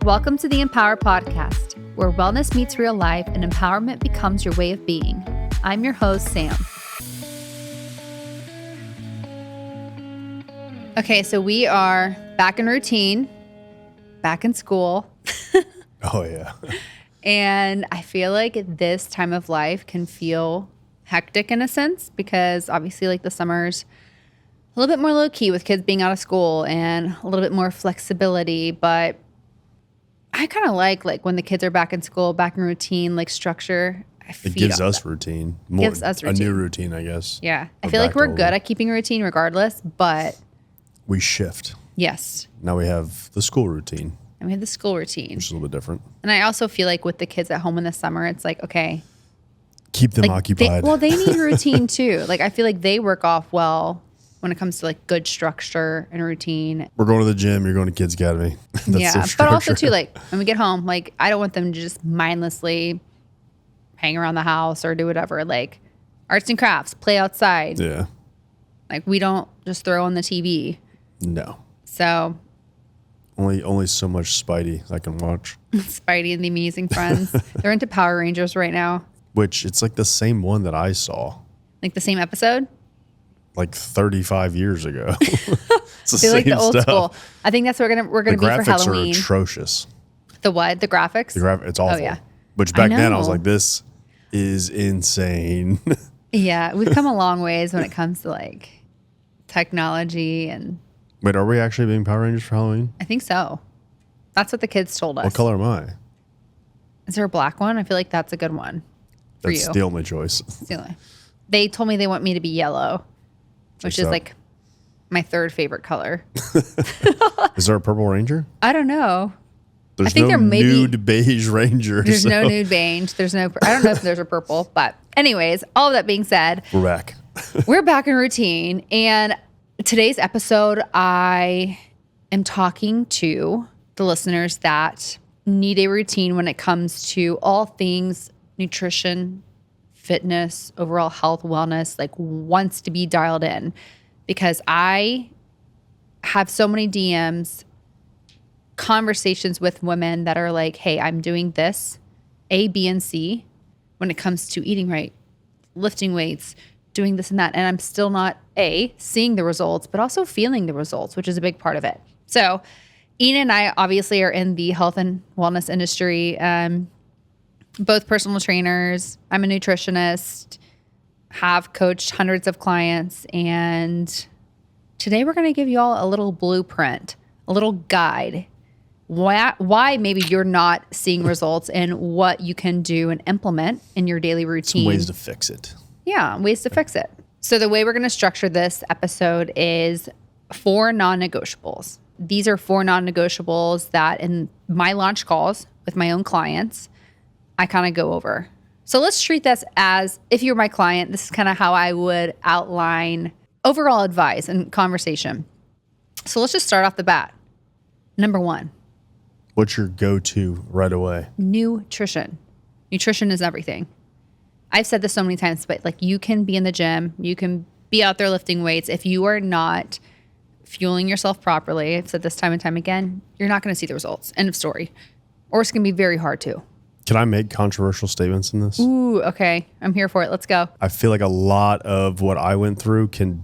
Welcome to the Empower Podcast, where wellness meets real life and empowerment becomes your way of being. I'm your host, Sam. Okay, so we are back in routine, back in school. Oh, yeah. And I feel like this time of life can feel hectic in a sense because obviously like the summer's a little bit more low key with kids being out of school and a little bit more flexibility. But I kind of like when the kids are back in school, back in routine, like structure. It gives us routine. Gives us routine. A new routine, I guess. Yeah. I feel like we're good at keeping a routine regardless, but we shift. Yes. Now we have the school routine. And we have the school routine. Which is a little bit different. And I also feel like with the kids at home in the summer, it's like, okay. Keep them occupied. They need routine too. Like I feel like they work off well when it comes to like good structure and routine. We're going to the gym. You're going to Kids Academy. Yeah. But also too, like when we get home, like I don't want them to just mindlessly hang around the house or do whatever. Like arts and crafts, play outside. Yeah. Like we don't just throw on the TV. No. So only so much Spidey I can watch. Spidey and the Amazing Friends. They're into Power Rangers right now. Which it's like the same one that I saw. Like the same episode? Like 35 years ago. It's the same like the old stuff. school. I think that's what we're gonna be for Halloween. The graphics are atrocious. The what? The graphics? It's awful. Oh, yeah. Which back then I was like, this is insane. Yeah, we've come a long ways when it comes to like technology and. Wait, are we actually being Power Rangers for Halloween? I think so. That's what the kids told us. What color am I? Is there a black one? I feel like that's a good one for That's you. the only choice. They told me they want me to be yellow, which is like my third favorite color. Is there a purple ranger? I don't know. There's I think no there may nude beige ranger. There's no nude beige. There's no. I don't know if there's a purple, but anyways, all of that being said, we're back. We're back in routine, and today's episode, I am talking to the listeners that need a routine when it comes to all things nutrition, fitness, overall health, wellness, like wants to be dialed in, because I have so many DMs, conversations with women that are like, hey, I'm doing this, A, B, and C when it comes to eating right, lifting weights, doing this and that. And I'm still not A, seeing the results, but also feeling the results, which is a big part of it. So Ina and I obviously are in the health and wellness industry. Both personal trainers. I'm a nutritionist, have coached hundreds of clients. And today we're going to give you all a little blueprint, a little guide, why maybe you're not seeing results and what you can do and implement in your daily routine. Some ways to fix it. Yeah, ways to fix it. So the way we're going to structure this episode is 4 non-negotiables. These are 4 non-negotiables that in my launch calls with my own clients, I kind of go over. So let's treat this as if you're my client, this is kind of how I would outline overall advice and conversation. So let's just start off the bat. Number 1. What's your go-to right away? Nutrition. Nutrition is everything. I've said this so many times, but like you can be in the gym, you can be out there lifting weights. If you are not fueling yourself properly, I've said this time and time again, you're not going to see the results. End of story. Or it's going to be very hard to. Can I make controversial statements in this? Ooh, okay. I'm here for it. Let's go. I feel like a lot of what I went through can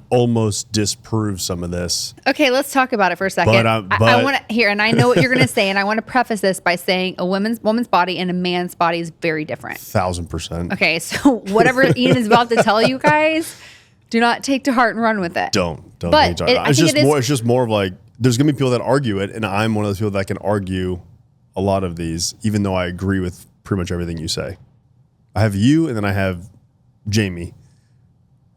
almost disprove some of this. Okay, let's talk about it for a second. I want to hear, and I know what you're going to say, and I want to preface this by saying a woman's body and a man's body is very different. 1000%. Okay, so whatever Ian is about to tell you guys, do not take to heart and run with it. Don't. But It's just more of like, there's going to be people that argue it, and I'm one of those people that can argue a lot of these, even though I agree with pretty much everything you say. I have you, and then I have Jamie.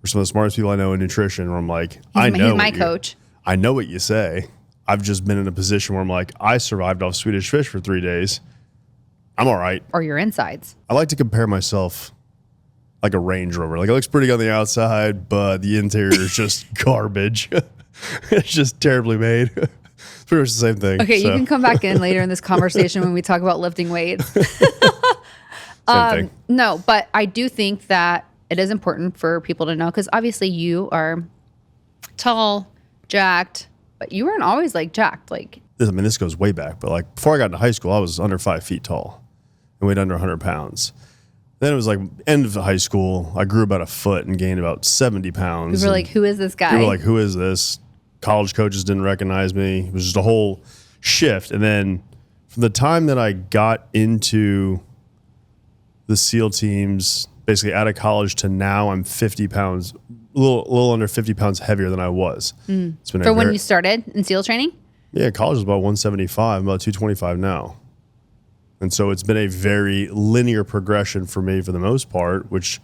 We're some of the smartest people I know in nutrition, where I'm like, he's my coach. I know what you say. I've just been in a position where I'm like, I survived off Swedish fish for 3 days. I'm all right. Or your insides. I like to compare myself like a Range Rover. Like it looks pretty on the outside, but the interior is just garbage. It's just terribly made. It's pretty much the same thing. Okay, so. You can come back in later in this conversation when we talk about lifting weights. Same thing. No, but I do think that it is important for people to know, because obviously you are tall, jacked, but you weren't always like jacked. Like this goes way back, but like before I got into high school, I was under 5 feet tall and weighed under 100 pounds. Then it was like end of high school, I grew about a foot and gained about 70 pounds. You were like, who is this guy? People were like, who is this? College coaches didn't recognize me. It was just a whole shift. And then from the time that I got into the SEAL teams, basically out of college to now, I'm 50 pounds, a little under 50 pounds heavier than I was. It's been when you started in SEAL training? Yeah, college was about 175, I'm about 225 now. And so it's been a very linear progression for me for the most part, which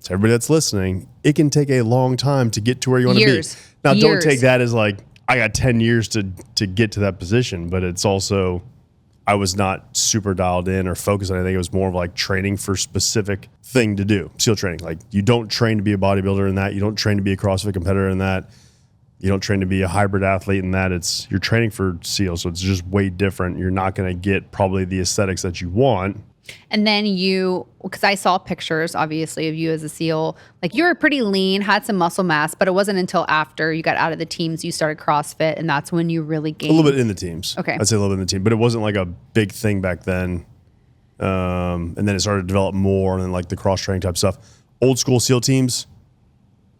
to everybody that's listening, it can take a long time to get to where you want to be. Now, don't take that as like, I got 10 years to get to that position, but it's also, I was not super dialed in or focused on anything. It was more of like training for specific thing to do, SEAL training. Like you don't train to be a bodybuilder in that. You don't train to be a CrossFit competitor in that. You don't train to be a hybrid athlete in that. You're training for SEAL, so it's just way different. You're not going to get probably the aesthetics that you want. And then because I saw pictures, obviously, of you as a SEAL. Like you were pretty lean, had some muscle mass, but it wasn't until after you got out of the teams you started CrossFit, and that's when you really gained. A little bit in the teams. Okay. I'd say a little bit in the team, but it wasn't like a big thing back then. And then it started to develop more, and then like the cross-training type stuff. Old school SEAL teams,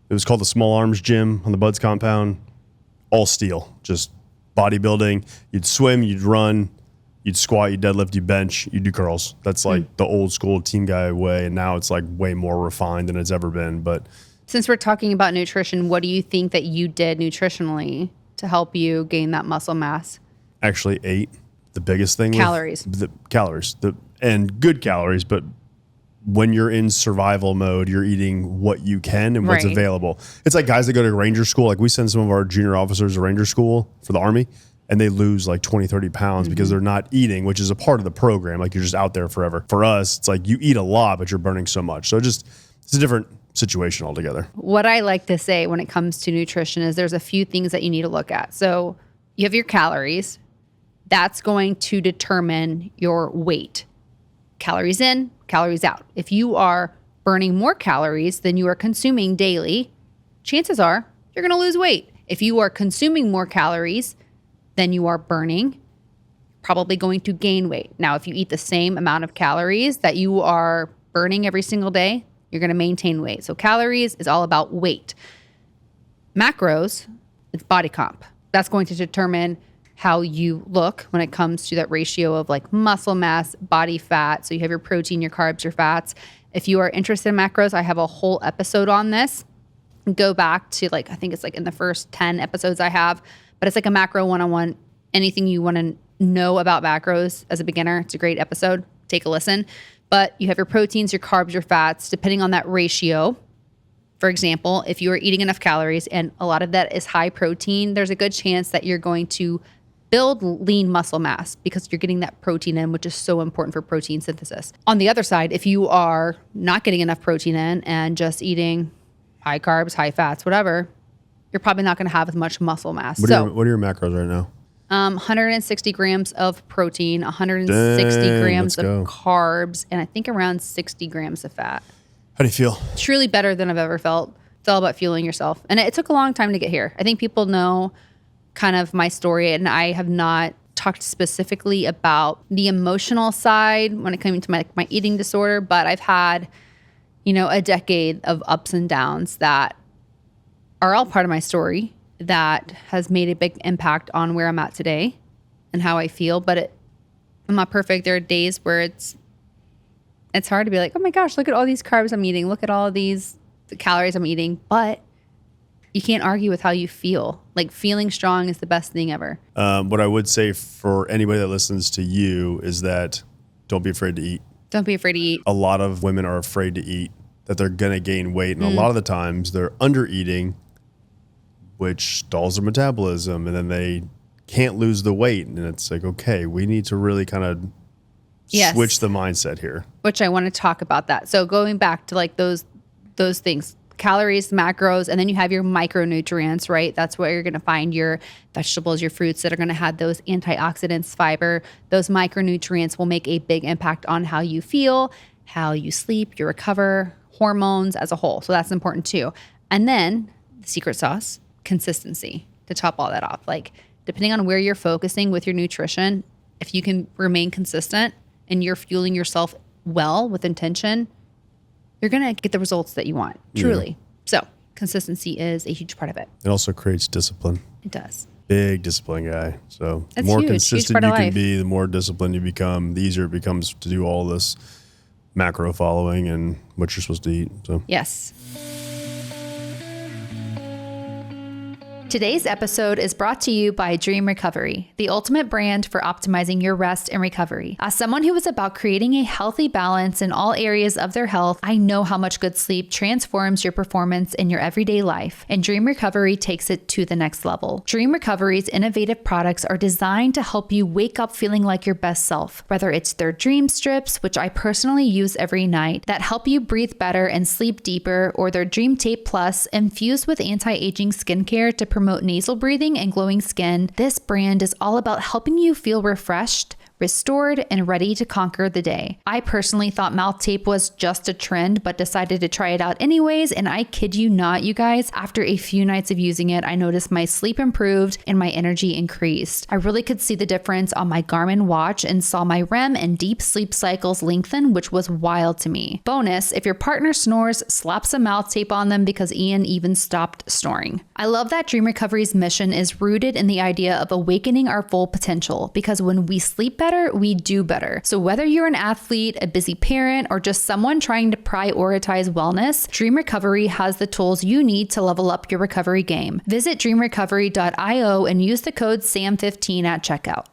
it was called the Small Arms Gym on the Buds compound. All steel, just bodybuilding. You'd swim, you'd run, you'd squat, you'd deadlift, you'd bench, you'd do curls. That's like the old school team guy way. And now it's like way more refined than it's ever been. But since we're talking about nutrition, what do you think that you did nutritionally to help you gain that muscle mass? Actually ate the biggest thing. Calories. The calories. And good calories, but when you're in survival mode, you're eating what you can and what's available. It's like guys that go to Ranger school. Like we send some of our junior officers to Ranger school for the Army, and they lose like 20, 30 pounds because they're not eating, which is a part of the program. Like you're just out there forever. For us, it's like you eat a lot, but you're burning so much. So it's a different situation altogether. What I like to say when it comes to nutrition is there's a few things that you need to look at. So you have your calories. That's going to determine your weight. Calories in, calories out. If you are burning more calories than you are consuming daily, chances are you're going to lose weight. If you are consuming more calories than you are burning, probably going to gain weight. Now, if you eat the same amount of calories that you are burning every single day, you're going to maintain weight. So calories is all about weight. Macros, it's body comp. That's going to determine how you look when it comes to that ratio of like muscle mass, body fat. So you have your protein, your carbs, your fats. If you are interested in macros, I have a whole episode on this. Go back to I think it's like in the first 10 episodes I have, but it's like a macro 101. Anything you want to know about macros as a beginner, it's a great episode. Take a listen. But you have your proteins, your carbs, your fats, depending on that ratio. For example, if you are eating enough calories and a lot of that is high protein, there's a good chance that you're going to build lean muscle mass because you're getting that protein in, which is so important for protein synthesis. On the other side, if you are not getting enough protein in and just eating high carbs, high fats, whatever, you're probably not going to have as much muscle mass. What are your macros right now? 160 grams of protein, 160 grams of carbs, and I think around 60 grams of fat. How do you feel? Truly better than I've ever felt. It's all about fueling yourself. And it took a long time to get here. I think people know kind of my story, and I have not talked specifically about the emotional side when it came to my eating disorder, but I've had, a decade of ups and downs that are all part of my story that has made a big impact on where I'm at today and how I feel. But I'm not perfect. There are days where it's hard to be like, oh my gosh, look at all these carbs I'm eating. Look at all the calories I'm eating. But you can't argue with how you feel. Like feeling strong is the best thing ever. What I would say for anybody that listens to you is that don't be afraid to eat. Don't be afraid to eat. A lot of women are afraid to eat, that they're going to gain weight. And a lot of the times they're under eating, which stalls their metabolism. And then they can't lose the weight. And it's like, okay, we need to really kind of switch the mindset here. Which I want to talk about that. So going back to like those things, calories, macros, and then you have your micronutrients, right? That's where you're going to find your vegetables, your fruits that are going to have those antioxidants, fiber. Those micronutrients will make a big impact on how you feel, how you sleep, you recover, hormones as a whole. So that's important too. And then the secret sauce, consistency to top all that off. Like depending on where you're focusing with your nutrition, if you can remain consistent and you're fueling yourself well with intention, you're going to get the results that you want, truly. So consistency is a huge part of it. It also creates discipline. It does. Big discipline guy. So the That's more huge consistent part you of can life. be, the more disciplined you become, the easier it becomes to do all this macro following and what you're supposed to eat. So Yes. Today's episode is brought to you by Dream Recovery, the ultimate brand for optimizing your rest and recovery. As someone who is about creating a healthy balance in all areas of their health, I know how much good sleep transforms your performance in your everyday life, and Dream Recovery takes it to the next level. Dream Recovery's innovative products are designed to help you wake up feeling like your best self, whether it's their Dream Strips, which I personally use every night, that help you breathe better and sleep deeper, or their Dream Tape Plus, infused with anti-aging skincare to promote nasal breathing and glowing skin. This brand is all about helping you feel refreshed, restored, and ready to conquer the day. I personally thought mouth tape was just a trend, but decided to try it out anyways, and I kid you not, you guys, after a few nights of using it, I noticed my sleep improved and my energy increased. I really could see the difference on my Garmin watch and saw my REM and deep sleep cycles lengthen, which was wild to me. Bonus, if your partner snores, slap some mouth tape on them because Ian even stopped snoring. I love that Dream Recovery's mission is rooted in the idea of awakening our full potential, because when we sleep better, we do better. So whether you're an athlete, a busy parent, or just someone trying to prioritize wellness, Dream Recovery has the tools you need to level up your recovery game. Visit dreamrecovery.io and use the code SAM15 at checkout.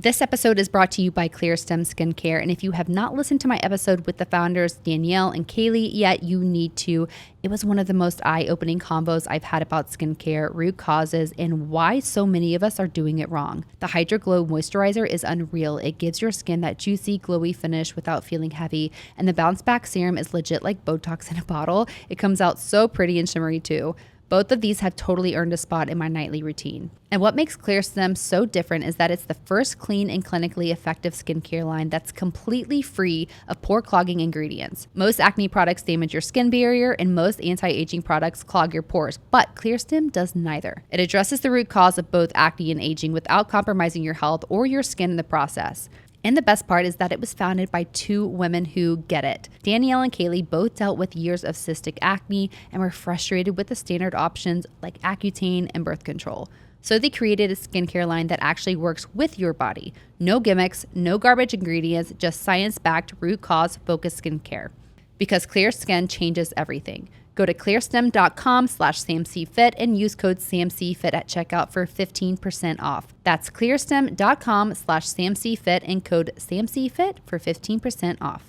This episode is brought to you by Clearstem Skincare, and if you have not listened to my episode with the founders, Danielle and Kaylee, yet you need to. It was one of the most eye-opening combos I've had about skincare, root causes, and why so many of us are doing it wrong. The Hydro Glow Moisturizer is unreal. It gives your skin that juicy, glowy finish without feeling heavy, and the Bounce Back Serum is legit like Botox in a bottle. It comes out so pretty and shimmery too. Both of these have totally earned a spot in my nightly routine. And what makes Clearstem so different is that it's the first clean and clinically effective skincare line that's completely free of pore clogging ingredients. Most acne products damage your skin barrier, and most anti-aging products clog your pores, but Clearstem does neither. It addresses the root cause of both acne and aging without compromising your health or your skin in the process. And the best part is that it was founded by two women who get it. Danielle and Kaylee both dealt with years of cystic acne and were frustrated with the standard options like Accutane and birth control. So they created a skincare line that actually works with your body. No gimmicks, no garbage ingredients, just science-backed, root cause-focused skincare. Because clear skin changes everything. Go to clearstem.com/SAMCFIT and use code SAMCFIT at checkout for 15% off. That's clearstem.com/SAMCFIT and code SAMCFIT for 15% off.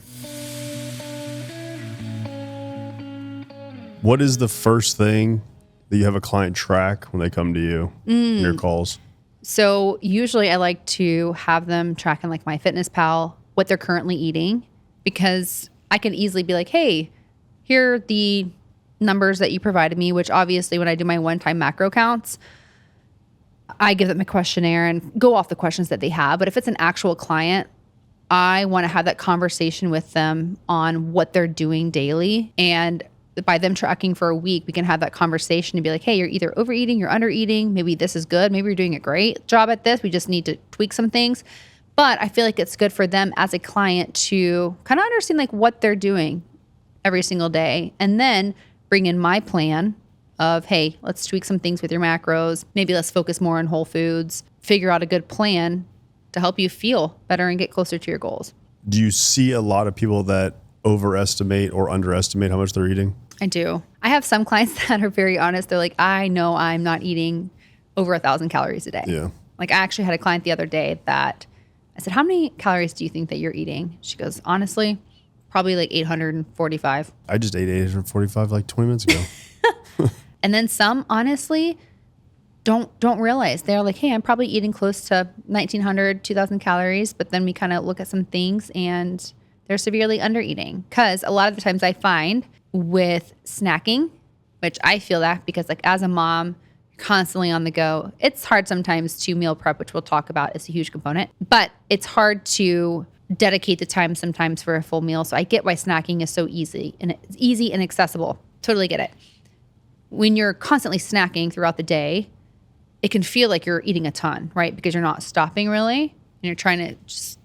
what is the first thing that you have a client track when they come to you in your calls? So usually I like to have them track in like MyFitnessPal what they're currently eating, because I can easily be like, hey, here are the numbers that you provided me, which obviously when I do my one-time macro counts, I give them a questionnaire and go off the questions that they have. But if it's an actual client, I want to have that conversation with them on what they're doing daily. And by them tracking for a week, we can have that conversation and be like, hey, you're either overeating, you're undereating. Maybe this is good. Maybe you're doing a great job at this. We just need to tweak some things. But I feel like it's good for them as a client to kind of understand like what they're doing every single day. And then bring in my plan of, hey, let's tweak some things with your macros. Maybe let's focus more on whole foods. Figure out a good plan to help you feel better and get closer to your goals. Do you see a lot of people that overestimate or underestimate how much they're eating? I do. I have some clients that are very honest. They're like, I know I'm not eating over 1,000 calories a day. Yeah. Like I actually had a client the other day that I said, how many calories do you think that you're eating? She goes, honestly, probably like 845. I just ate 845 like 20 minutes ago. And then some, honestly, don't realize. They're like, hey, I'm probably eating close to 1,900, 2,000 calories. But then we kind of look at some things and they're severely under eating. Because a lot of the times I find with snacking, which I feel that because like as a mom, constantly on the go, it's hard sometimes to meal prep, which we'll talk about. It's a huge component. But it's hard to dedicate the time sometimes for a full meal. So I get why snacking is so easy and it's easy and accessible. Totally get it. When you're constantly snacking throughout the day, it can feel like you're eating a ton, right? Because you're not stopping really. And you're trying to just,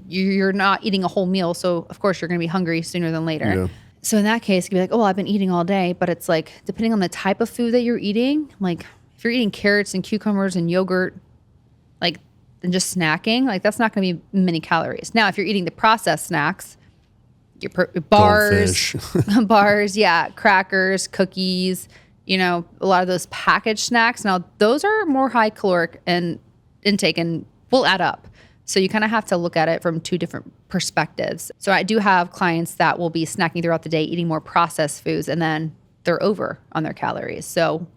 you're not eating a whole meal. So of course you're going to be hungry sooner than later. Yeah. So in that case, you can be like, oh, I've been eating all day. But it's like, depending on the type of food that you're eating, like if you're eating carrots and cucumbers and yogurt, like, and just snacking, like that's not going to be many calories. Now, if you're eating the processed snacks, your bars, bars, yeah, crackers, cookies, you know, a lot of those packaged snacks. Now, those are more high caloric and intake and will add up. So you kind of have to look at it from two different perspectives. So I do have clients that will be snacking throughout the day, eating more processed foods, and then they're over on their calories. So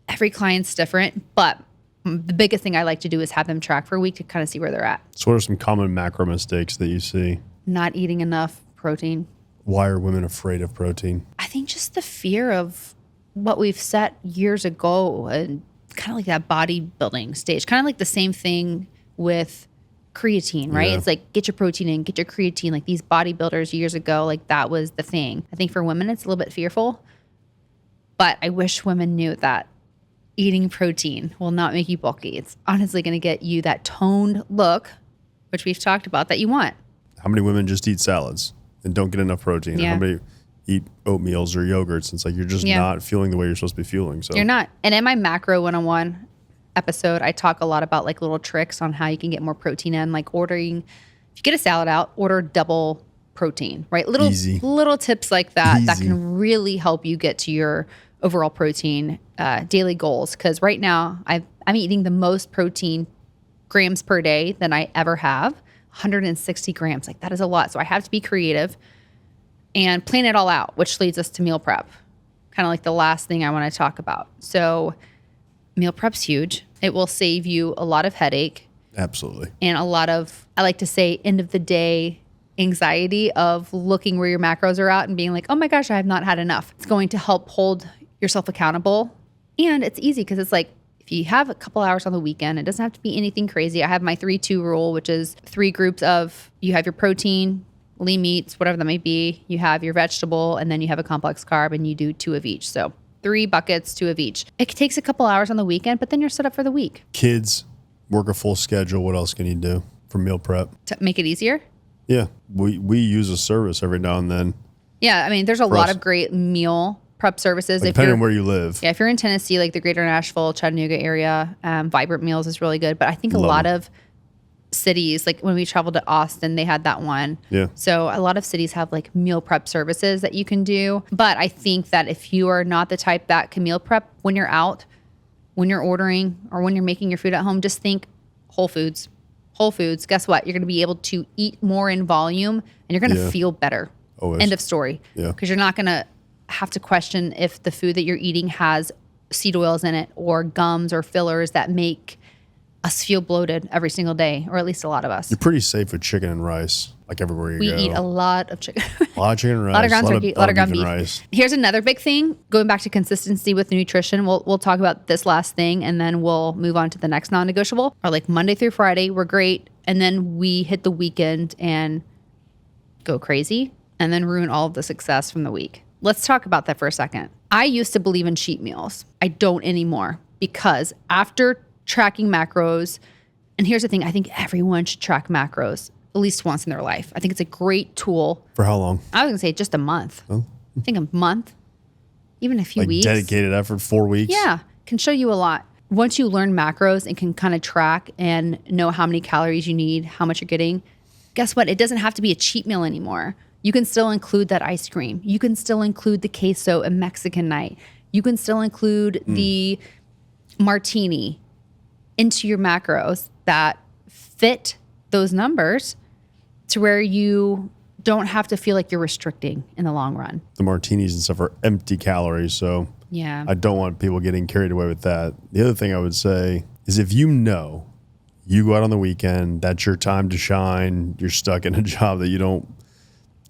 every client's different, but the biggest thing I like to do is have them track for a week to kind of see where they're at. So what are some common macro mistakes that you see? Not eating enough protein. Why are women afraid of protein? I think just the fear of what we've set years ago and kind of like that bodybuilding stage, kind of like the same thing with creatine, right? Yeah. It's like, get your protein in, get your creatine. Like these bodybuilders years ago, like that was the thing. I think for women, it's a little bit fearful, but I wish women knew that eating protein will not make you bulky. It's honestly going to get you that toned look, which we've talked about, that you want. How many women just eat salads and don't get enough protein? Yeah. How many eat oatmeals or yogurts? It's like you're just not feeling the way you're supposed to be feeling. So you're not. And in my macro 101 episode, I talk a lot about like little tricks on how you can get more protein in, like ordering, if you get a salad out, order double protein, right? Little tips like that that can really help you get to your overall protein daily goals. Because right now I'm eating the most protein grams per day than I ever have, 160 grams. Like that is a lot. So I have to be creative and plan it all out, which leads us to meal prep. Kind of like the last thing I want to talk about. So meal prep's huge. It will save you a lot of headache. Absolutely. And a lot of, I like to say, end of the day anxiety of looking where your macros are at and being like, oh my gosh, I have not had enough. It's going to help hold yourself accountable. And it's easy because it's like, if you have a couple hours on the weekend, it doesn't have to be anything crazy. I have my 3-2 rule, which is 3 groups of, you have your protein, lean meats, whatever that may be. You have your vegetable, and then you have a complex carb, and you do 2 of each. So 3 buckets, 2 of each. It takes a couple hours on the weekend, but then you're set up for the week. Kids work a full schedule. What else can you do for meal prep? To make it easier? Yeah. We use a service every now and then. Yeah, I mean, there's a lot of great meal prep services. Like depending on where you live. Yeah, if you're in Tennessee, like the greater Nashville, Chattanooga area, Vibrant Meals is really good. But I think a lot of cities, like when we traveled to Austin, they had that one. Yeah. So a lot of cities have like meal prep services that you can do. But I think that if you are not the type that can meal prep when you're out, when you're ordering, or when you're making your food at home, just think Whole Foods. Whole Foods, guess what? You're going to be able to eat more in volume and you're going to feel better. Always. End of story. Yeah. Because you're not going to have to question if the food that you're eating has seed oils in it or gums or fillers that make us feel bloated every single day, or at least a lot of us. You're pretty safe with chicken and rice, like everywhere you go. We eat a lot of chicken. A lot of chicken and rice. A lot of ground turkey, a lot of ground beef. Rice. Here's another big thing, going back to consistency with nutrition. We'll talk about this last thing, and then we'll move on to the next non-negotiable. Or like Monday through Friday, we're great, and then we hit the weekend and go crazy, and then ruin all of the success from the week. Let's talk about that for a second. I used to believe in cheat meals. I don't anymore, because after tracking macros, and here's the thing, I think everyone should track macros at least once in their life. I think it's a great tool. For how long? I was gonna say just a month. Oh. I think a month, even a few Like weeks. dedicated effort, 4 weeks? Yeah, can show you a lot. Once you learn macros and can kind of track and know how many calories you need, how much you're getting, guess what? It doesn't have to be a cheat meal anymore. You can still include that ice cream. You can still include the queso and Mexican night. You can still include the martini into your macros that fit those numbers to where you don't have to feel like you're restricting in the long run. The martinis and stuff are empty calories, so Yeah. I don't want people getting carried away with that. The other thing I would say is if you know you go out on the weekend, that's your time to shine, you're stuck in a job that you don't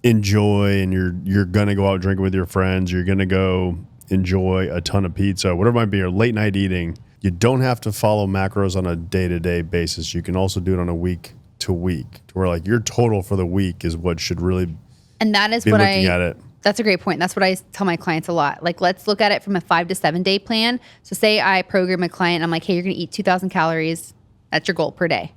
enjoy, and you're gonna go out drinking with your friends, you're gonna go enjoy a ton of pizza, whatever it might be, or late night eating, you don't have to follow macros on a day-to-day basis. You can also do it on a week to week, to where like your total for the week is what should really And that is be what looking at it. That's a great point. That's what I tell my clients a lot. Like, let's look at it from a 5 to 7 day plan. So say I program a client, I'm like, hey, you're going to eat 2,000 calories. That's your goal per day.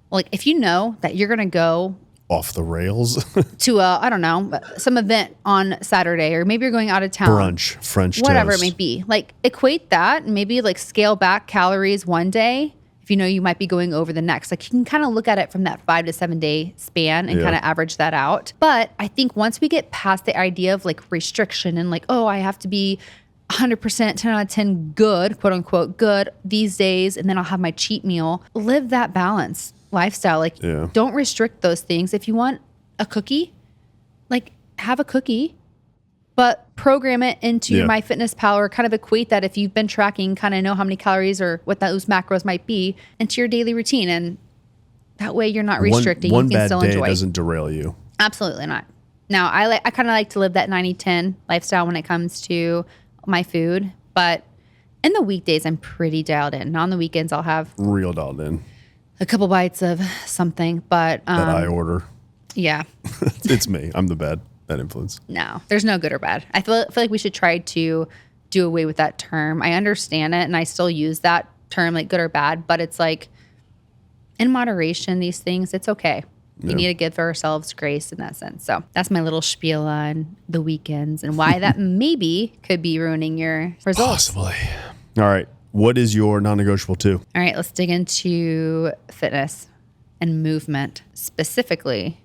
Well, like if you know that you're going to go off the rails to I don't know, some event on Saturday, or maybe you're going out of town. Brunch, French whatever toast. it may be. Like equate that and maybe like scale back calories one day if you know you might be going over the next. Like you can kind of look at it from that 5 to 7 day span and kind of average that out. But I think once we get past the idea of like restriction and like, oh, I have to be 100% 10 out of 10 good, quote unquote good these days, and then I'll have my cheat meal. Live that balance lifestyle. Like don't restrict those things. If you want a cookie, like have a cookie, but program it into MyFitnessPal, or kind of equate that if you've been tracking, kind of know how many calories or what those macros might be into your daily routine. And that way you're not restricting. One you can bad still day enjoy. doesn't derail you. Absolutely not. Now I kind of like to live that 90-10 lifestyle when it comes to my food, but in the weekdays I'm pretty dialed in. Now on the weekends I'll have real dialed in. A couple bites of something, but that I order. Yeah. It's me. I'm the bad influence. No, there's no good or bad. I feel like we should try to do away with that term. I understand it and I still use that term, like good or bad, but it's like in moderation, these things, it's okay. We need to give ourselves grace in that sense. So that's my little spiel on the weekends and why that maybe could be ruining your results. Possibly. All right. What is your non-negotiable too? All right, let's dig into fitness and movement, specifically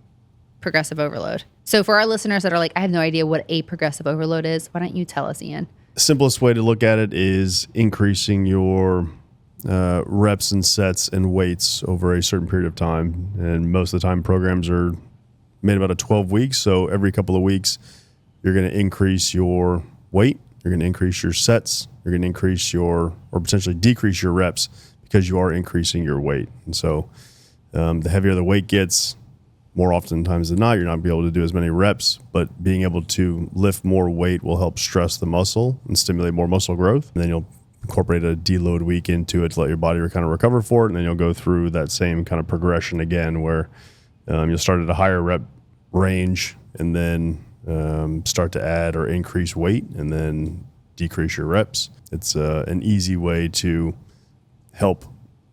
progressive overload. So for our listeners that are like, I have no idea what a progressive overload is, why don't you tell us, Ian? The simplest way to look at it is increasing your reps and sets and weights over a certain period of time. And most of the time programs are made about 12 weeks. So every couple of weeks, you're going to increase your weight. You're going to increase your sets. You're going to increase or potentially decrease your reps because you are increasing your weight. And so the heavier the weight gets, more often times than not, you're not going to be able to do as many reps, but being able to lift more weight will help stress the muscle and stimulate more muscle growth. And then you'll incorporate a deload week into it to let your body kind of recover for it. And then you'll go through that same kind of progression again where you'll start at a higher rep range and then start to add or increase weight and then decrease your reps. It's an easy way to help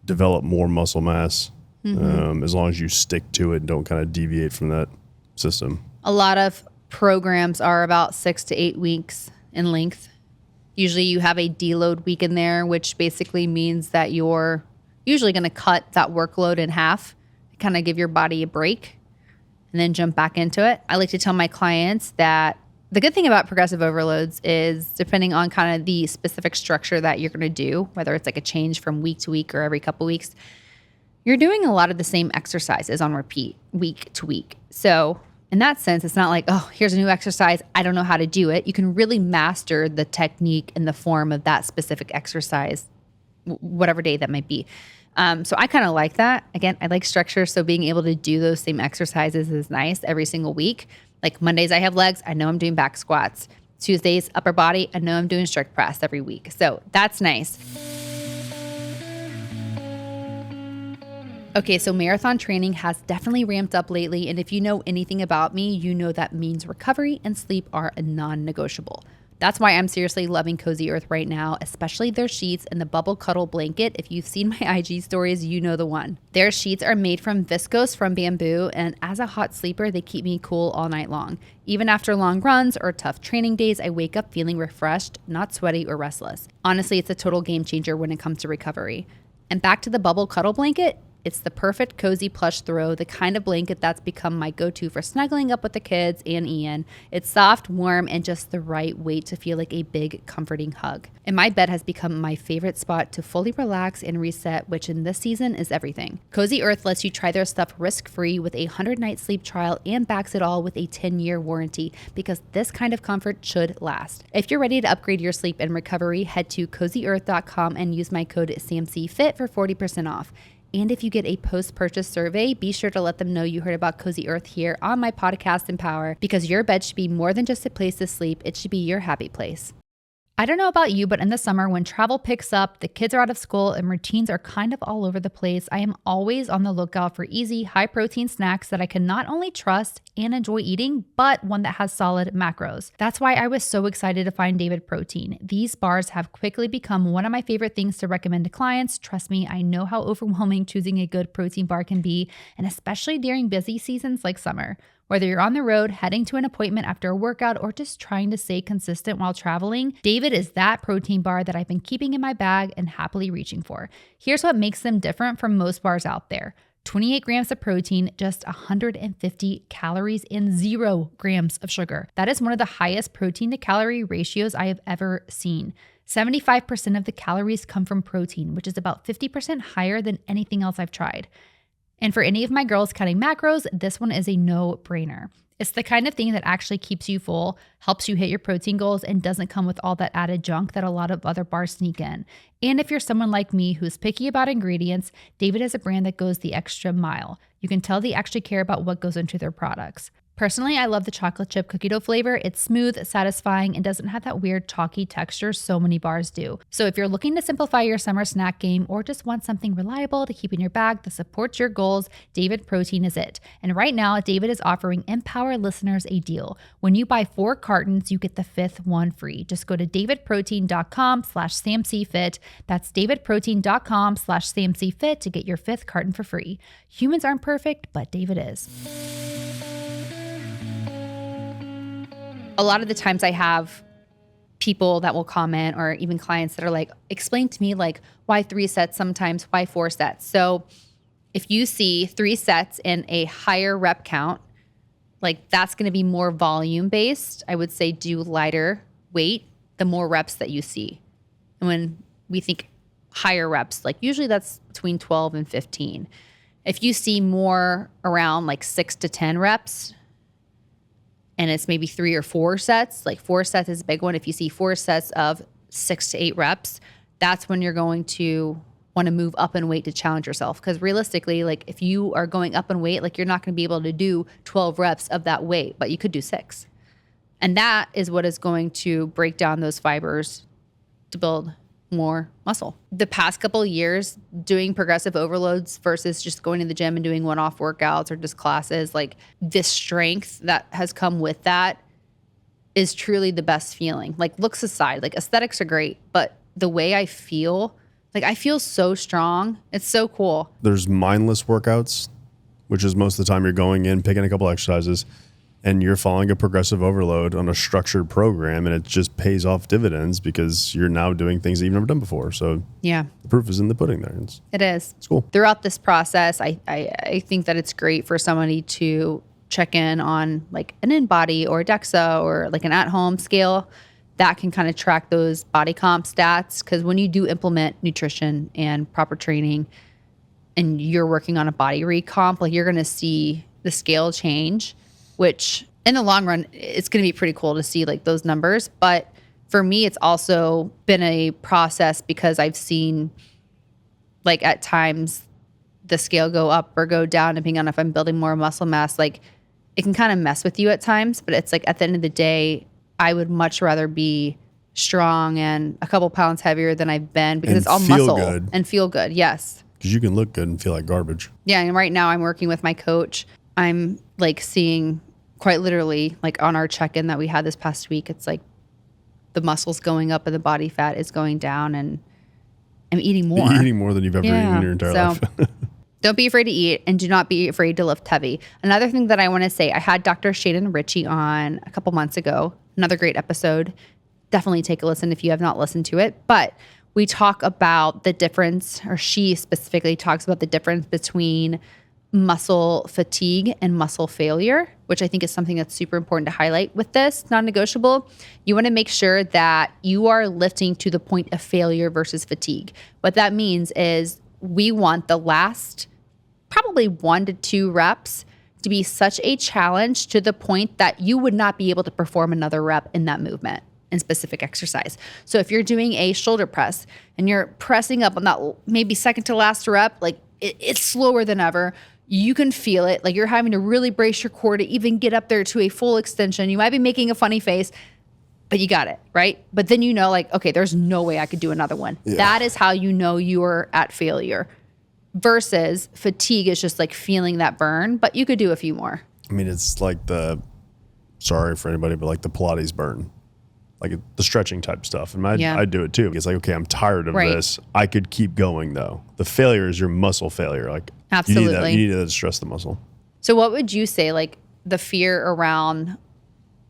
develop more muscle mass as long as you stick to it and don't kind of deviate from that system. A lot of programs are about 6 to 8 weeks in length. Usually you have a deload week in there, which basically means that you're usually going to cut that workload in half, kind of give your body a break and then jump back into it. I like to tell my clients that the good thing about progressive overloads is depending on kind of the specific structure that you're going to do, whether it's like a change from week to week or every couple weeks, you're doing a lot of the same exercises on repeat week to week. So in that sense, it's not like, oh, here's a new exercise, I don't know how to do it. You can really master the technique and the form of that specific exercise, whatever day that might be. So I kind of like that. Again, I like structure. So being able to do those same exercises is nice every single week. Like Mondays, I have legs. I know I'm doing back squats. Tuesdays, upper body. I know I'm doing strict press every week. So that's nice. Okay, so marathon training has definitely ramped up lately. And if you know anything about me, you know that means recovery and sleep are a non-negotiable. That's why I'm seriously loving Cozy Earth right now, especially their sheets and the bubble cuddle blanket. If you've seen my IG stories, you know the one. Their sheets are made from viscose from bamboo, and as a hot sleeper, they keep me cool all night long. Even after long runs or tough training days, I wake up feeling refreshed, not sweaty or restless. Honestly, it's a total game changer when it comes to recovery. And back to the bubble cuddle blanket, it's the perfect cozy plush throw, the kind of blanket that's become my go-to for snuggling up with the kids and Ian. It's soft, warm, and just the right weight to feel like a big, comforting hug. And my bed has become my favorite spot to fully relax and reset, which in this season is everything. Cozy Earth lets you try their stuff risk-free with a 100-night sleep trial and backs it all with a 10-year warranty, because this kind of comfort should last. If you're ready to upgrade your sleep and recovery, head to CozyEarth.com and use my code SAMCFIT for 40% off. And if you get a post-purchase survey, be sure to let them know you heard about Cozy Earth here on my podcast Empower, because your bed should be more than just a place to sleep. It should be your happy place. I don't know about you, but in the summer when travel picks up, the kids are out of school and routines are kind of all over the place, I am always on the lookout for easy, high protein snacks that I can not only trust and enjoy eating, but one that has solid macros. That's why I was so excited to find David Protein. These bars have quickly become one of my favorite things to recommend to clients. Trust me, I know how overwhelming choosing a good protein bar can be, and especially during busy seasons like summer. Whether you're on the road, heading to an appointment after a workout, or just trying to stay consistent while traveling, David is that protein bar that I've been keeping in my bag and happily reaching for. Here's what makes them different from most bars out there. 28 grams of protein, just 150 calories, and 0 grams of sugar. That is one of the highest protein to calorie ratios I have ever seen. 75% of the calories come from protein, which is about 50% higher than anything else I've tried. And for any of my girls cutting macros, this one is a no-brainer. It's the kind of thing that actually keeps you full, helps you hit your protein goals, and doesn't come with all that added junk that a lot of other bars sneak in. And if you're someone like me who's picky about ingredients, David is a brand that goes the extra mile. You can tell they actually care about what goes into their products. Personally, I love the chocolate chip cookie dough flavor. It's smooth, satisfying, and doesn't have that weird chalky texture so many bars do. So if you're looking to simplify your summer snack game or just want something reliable to keep in your bag that supports your goals, David Protein is it. And right now, David is offering Empower listeners a deal. When you buy 4 cartons, you get the 5th one free. Just go to davidprotein.com/SAMCFIT. That's davidprotein.com/SAMCFIT to get your 5th carton for free. Humans aren't perfect, but David is. A lot of the times I have people that will comment or even clients that are like, explain to me like why 3 sets sometimes, why 4 sets. So if you see 3 sets in a higher rep count, like that's going to be more volume based. I would say do lighter weight, the more reps that you see. And when we think higher reps, like usually that's between 12 and 15. If you see more around like 6 to 10 reps, and it's maybe 3 or 4 sets, like 4 sets is a big one. If you see 4 sets of 6 to 8 reps, that's when you're going to want to move up in weight to challenge yourself. Because realistically, like if you are going up in weight, like you're not going to be able to do 12 reps of that weight, but you could do 6. And that is what is going to break down those fibers to build more muscle. The past couple of years doing progressive overloads versus just going to the gym and doing one-off workouts or just classes, like this strength that has come with that is truly the best feeling. Like looks aside, like aesthetics are great, but the way I feel, like I feel so strong. It's so cool. There's mindless workouts, which is most of the time you're going in, picking a couple exercises, and you're following a progressive overload on a structured program, and it just pays off dividends because you're now doing things that you've never done before. So yeah, the proof is in the pudding there. It is. It's cool. Throughout this process, I think that it's great for somebody to check in on like an InBody or a DEXA or like an at-home scale that can kind of track those body comp stats. Because when you do implement nutrition and proper training and you're working on a body recomp, like you're going to see the scale change, which in the long run, it's going to be pretty cool to see like those numbers. But for me, it's also been a process because I've seen like at times the scale go up or go down depending on if I'm building more muscle mass. Like it can kind of mess with you at times, but it's like at the end of the day, I would much rather be strong and a couple pounds heavier than I've been because it's all muscle good. And feel good. Yes. Because you can look good and feel like garbage. Yeah. And right now I'm working with my coach. I'm like seeing quite literally like on our check-in that we had this past week, it's like the muscles going up and the body fat is going down and I'm eating more. You're eating more than you've ever eaten in your entire life. Don't be afraid to eat and do not be afraid to lift heavy. Another thing that I want to say, I had Dr. Shannon Ritchie on a couple months ago. Another great episode. Definitely take a listen if you have not listened to it. But we talk about the difference, or she specifically talks about the difference between muscle fatigue and muscle failure, which I think is something that's super important to highlight with this non-negotiable. You want to make sure that you are lifting to the point of failure versus fatigue. What that means is we want the last probably 1 to 2 reps to be such a challenge to the point that you would not be able to perform another rep in that movement in specific exercise. So if you're doing a shoulder press and you're pressing up on that maybe second to last rep, like it's slower than ever. You can feel it. Like you're having to really brace your core to even get up there to a full extension. You might be making a funny face. but you got it, right? But then you know, like, okay, there's no way I could do another one. Yeah. That is how you know you are at failure. Versus fatigue is just like feeling that burn, but you could do a few more. I mean, it's like sorry for anybody, but like the Pilates burn, like the stretching type stuff. And I do it too. It's like, okay, I'm tired of this. I could keep going though. The failure is your muscle failure. Like absolutely, you need to stress the muscle. So what would you say, like the fear around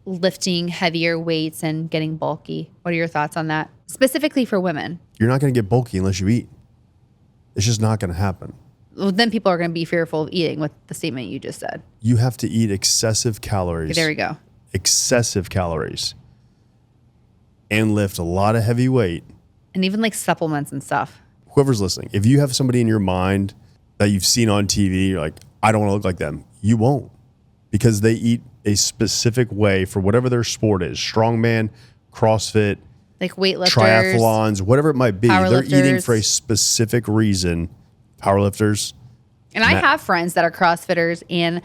lifting heavier weights and getting bulky? What are your thoughts on that? Specifically for women. You're not going to get bulky unless you eat. It's just not going to happen. Well, then people are going to be fearful of eating with the statement you just said. You have to eat excessive calories. Okay, there we go. Excessive calories. And lift a lot of heavy weight. And even like supplements and stuff. Whoever's listening, if you have somebody in your mind that you've seen on TV, you're like, I don't want to look like them. You won't. Because they eat a specific way for whatever their sport is. Strongman, CrossFit, like weightlifters, triathlons, whatever it might be. They're eating for a specific reason. Powerlifters. And I have friends that are CrossFitters and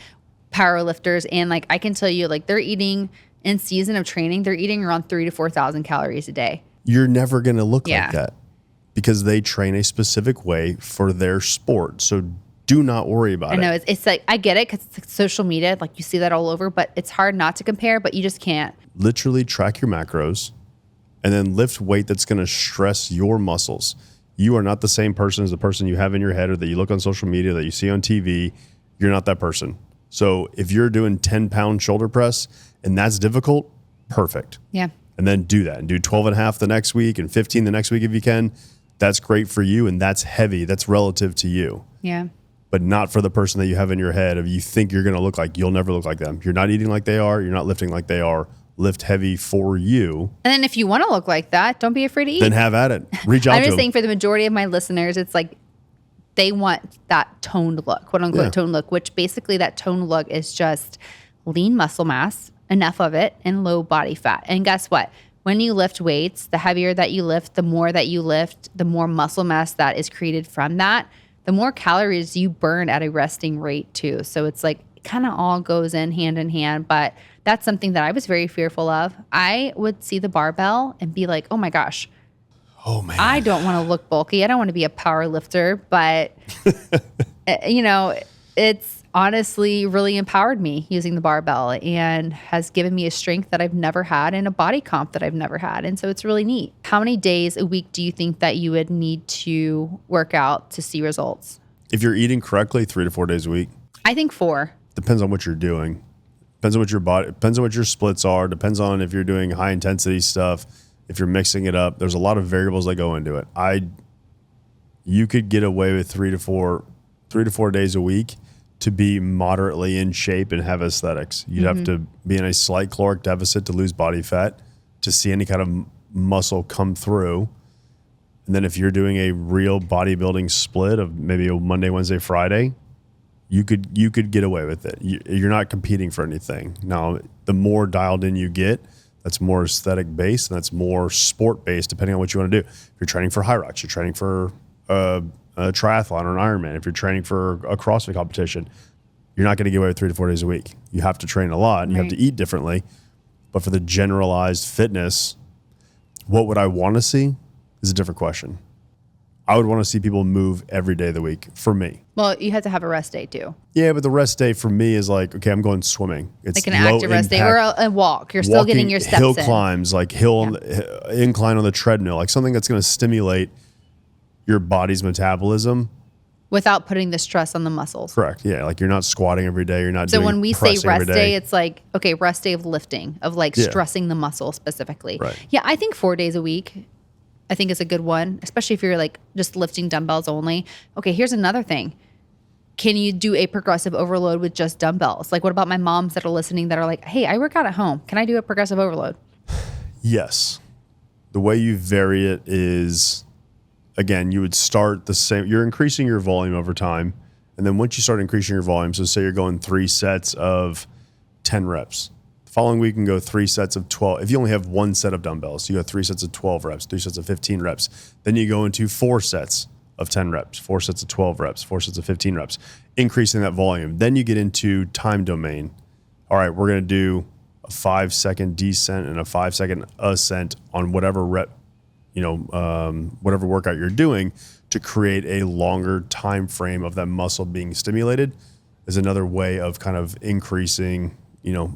powerlifters. And like, I can tell you, like they're eating in season of training, they're eating around 3,000 to 4,000 calories a day. You're never going to look like that because they train a specific way for their sport. So do not worry about it. I know it's like, I get it because it's like social media, like you see that all over, but it's hard not to compare, but you just can't. Literally track your macros and then lift weight that's going to stress your muscles. You are not the same person as the person you have in your head or that you look on social media, that you see on TV. You're not that person. So if you're doing 10-pound shoulder press and that's difficult, perfect. Yeah. And then do that and do 12 and a half the next week and 15 the next week if you can. That's great for you and that's heavy. That's relative to you. Yeah. But not for the person that you have in your head of you think you're going to look like. You'll never look like them. You're not eating like they are. You're not lifting like they are. Lift heavy for you. And then if you want to look like that, don't be afraid to eat. Then have at it. Reach out to them. I'm just saying for the majority of my listeners, it's like they want that toned look, quote unquote toned look, which basically that toned look is just lean muscle mass, enough of it, and low body fat. And guess what? When you lift weights, the heavier that you lift, the more that you lift, the more muscle mass that is created from that, the more calories you burn at a resting rate too. So it's like it kind of all goes in hand, but that's something that I was very fearful of. I would see the barbell and be like, oh my gosh, oh man, I don't want to look bulky. I don't want to be a power lifter, but you know, it's honestly really empowered me using the barbell and has given me a strength that I've never had and a body comp that I've never had. And so it's really neat. How many days a week do you think that you would need to work out to see results? If you're eating correctly, 3 to 4 days a week. I think 4. Depends on what you're doing. Depends on what your body, depends on what your splits are. Depends on if you're doing high intensity stuff, if you're mixing it up. There's a lot of variables that go into it. You could get away with 3 to 4 days a week to be moderately in shape and have aesthetics. You'd have to be in a slight caloric deficit to lose body fat, to see any kind of muscle come through. And then if you're doing a real bodybuilding split of maybe a Monday, Wednesday, Friday, you could get away with it. You're not competing for anything. Now, the more dialed in you get, that's more aesthetic based and that's more sport based, depending on what you want to do. If you're training for high rocks, you're training for a triathlon or an Ironman. If you're training for a CrossFit competition, you're not going to get away with 3 to 4 days a week. You have to train a lot and you have to eat differently. But for the generalized fitness, what would I want to see is a different question. I would want to see people move every day of the week for me. Well, you have to have a rest day too. Yeah, but the rest day for me is like, okay, I'm going swimming. It's like an active rest day or a walk. You're still getting your steps hill in. Climbs, like incline on the treadmill, like something that's going to stimulate your body's metabolism. Without putting the stress on the muscles. Correct. Yeah, like you're not squatting every day. You're not So doing when we say pressing every rest day, it's like, okay, rest day of lifting, of like stressing the muscle specifically. Right. Yeah, I think 4 days a week, I think is a good one, especially if you're like just lifting dumbbells only. Okay, here's another thing. Can you do a progressive overload with just dumbbells? Like what about my moms that are listening that are like, hey, I work out at home. Can I do a progressive overload? Yes. The way you vary it is, again, you would start the same. You're increasing your volume over time. And then once you start increasing your volume, so say you're going 3 sets of 10 reps. The following week you can go 3 sets of 12. If you only have 1 set of dumbbells, you go 3 sets of 12 reps, 3 sets of 15 reps. Then you go into 4 sets of 10 reps, 4 sets of 12 reps, 4 sets of 15 reps, increasing that volume. Then you get into time domain. All right, we're going to do a 5-second descent and a 5-second ascent on whatever rep, whatever workout you're doing to create a longer time frame of that muscle being stimulated is another way of kind of increasing,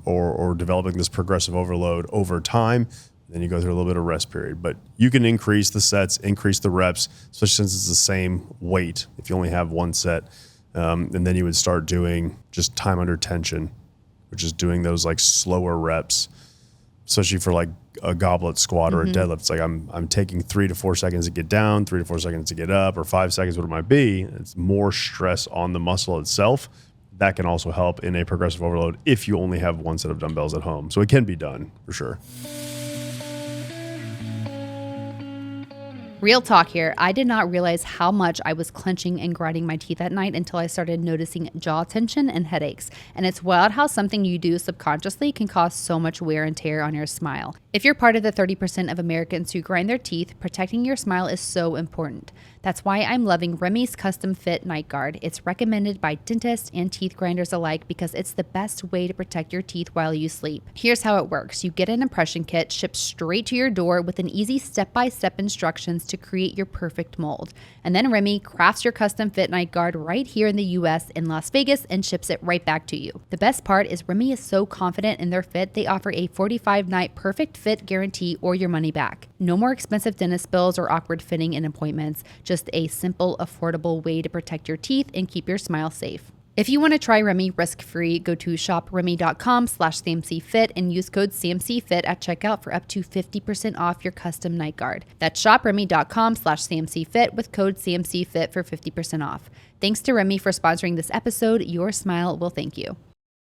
or developing this progressive overload over time. Then you go through a little bit of rest period, but you can increase the sets, increase the reps, especially since it's the same weight. If you only have one set, and then you would start doing just time under tension, which is doing those like slower reps, especially for like a goblet squat or a deadlift. It's like I'm taking 3 to 4 seconds to get down, 3 to 4 seconds to get up, or 5 seconds, what it might be. It's more stress on the muscle itself. That can also help in a progressive overload if you only have one set of dumbbells at home. So it can be done for sure. Real talk here. I did not realize how much I was clenching and grinding my teeth at night until I started noticing jaw tension and headaches. And it's wild how something you do subconsciously can cause so much wear and tear on your smile. If you're part of the 30% of Americans who grind their teeth, protecting your smile is so important. That's why I'm loving Remy's custom fit night guard. It's recommended by dentists and teeth grinders alike because it's the best way to protect your teeth while you sleep. Here's how it works. You get an impression kit shipped straight to your door with an easy step-by-step instructions to create your perfect mold. And then Remy crafts your custom fit night guard right here in the US in Las Vegas and ships it right back to you. The best part is Remy is so confident in their fit, they offer a 45-night perfect fit guarantee or your money back. No more expensive dentist bills or awkward fitting and appointments. Just a simple, affordable way to protect your teeth and keep your smile safe. If you want to try Remy risk-free, go to shopremy.com/SAMCFIT and use code SAMCFIT at checkout for up to 50% off your custom night guard. That's shopremy.com/SAMCFIT with code SAMCFIT for 50% off. Thanks to Remy for sponsoring this episode. Your smile will thank you.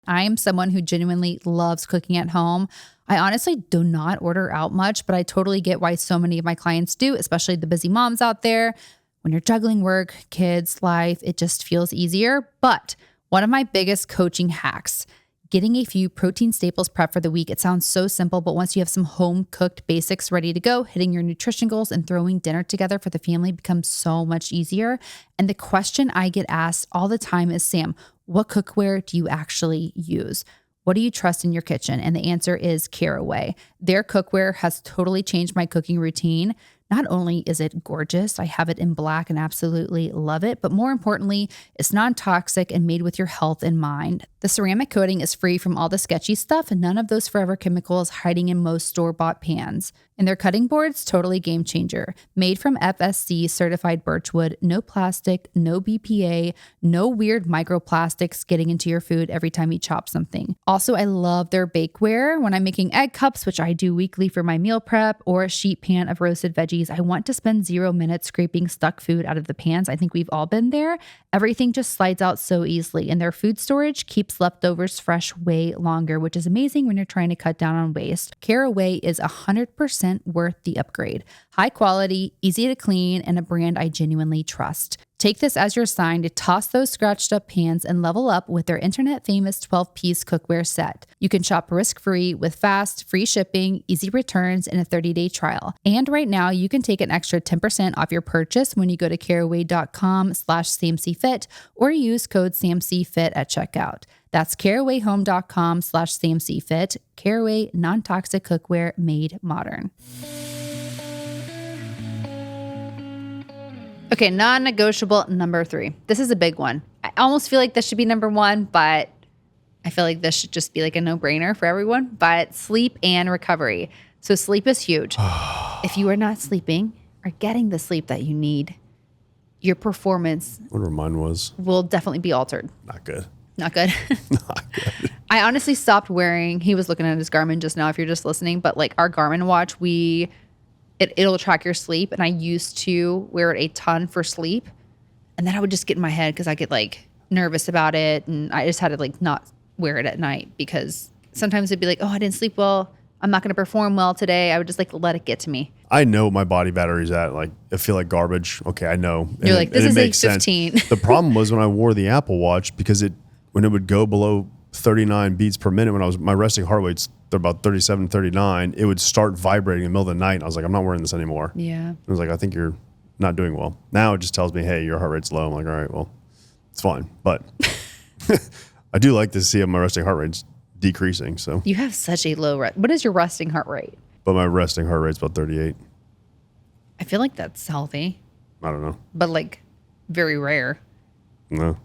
I am someone who genuinely loves cooking at home. I honestly do not order out much, but I totally get why so many of my clients do, especially the busy moms out there. When you're juggling work, kids, life, it just feels easier. But one of my biggest coaching hacks, getting a few protein staples prep for the week. It sounds so simple, but once you have some home cooked basics ready to go, hitting your nutrition goals and throwing dinner together for the family becomes so much easier. And the question I get asked all the time is, Sam, what cookware do you actually use? What do you trust in your kitchen? And the answer is Caraway. Their cookware has totally changed my cooking routine. Not only is it gorgeous, I have it in black and absolutely love it, but more importantly, it's non-toxic and made with your health in mind. The ceramic coating is free from all the sketchy stuff and none of those forever chemicals hiding in most store-bought pans. And their cutting board's totally game changer. Made from FSC certified birchwood, no plastic, no BPA, no weird microplastics getting into your food every time you chop something. Also, I love their bakeware. When I'm making egg cups, which I do weekly for my meal prep, or a sheet pan of roasted veggies, I want to spend 0 minutes scraping stuck food out of the pans. I think we've all been there. Everything just slides out so easily, and their food storage keeps leftovers fresh way longer, which is amazing when you're trying to cut down on waste. Caraway is 100% worth the upgrade. High quality, easy to clean, and a brand I genuinely trust. Take this as your sign to toss those scratched up pans and level up with their internet famous 12-piece cookware set. You can shop risk-free with fast, free shipping, easy returns, and a 30-day trial. And right now, you can take an extra 10% off your purchase when you go to caraway.com/SAMCFIT or use code SAMCFIT at checkout. That's carawayhome.com/SAMCFIT. Caraway non-toxic cookware made modern. Okay, non-negotiable number 3. This is a big one. I almost feel like this should be number 1, but I feel like this should just be like a no-brainer for everyone. But sleep and recovery. So sleep is huge. If you are not sleeping or getting the sleep that you need, your performance Whatever mine was will definitely be altered. not good. Not good. Not good. I honestly stopped wearing, he was looking at his Garmin just now if you're just listening, but like our Garmin watch, it'll track your sleep, and I used to wear it a ton for sleep, and then I would just get in my head because I get like nervous about it, and I just had to like not wear it at night because sometimes it'd be like, oh, I didn't sleep well, I'm not going to perform well today. I would just like let it get to me. I know my body battery's at like, I feel like garbage. Okay, I know. You're like, this is 8:15. The problem was when I wore the Apple Watch, because when it would go below 39 beats per minute, my resting heart rate's about 37, 39, it would start vibrating in the middle of the night. And I was like, I'm not wearing this anymore. Yeah. I was like, I think you're not doing well. Now it just tells me, hey, your heart rate's low. I'm like, all right, well, it's fine. But I do like to see my resting heart rate's decreasing. So, You have such a low rest. What is your resting heart rate? but my resting heart rate's about 38. I feel like that's healthy, I don't know. but like very rare. No.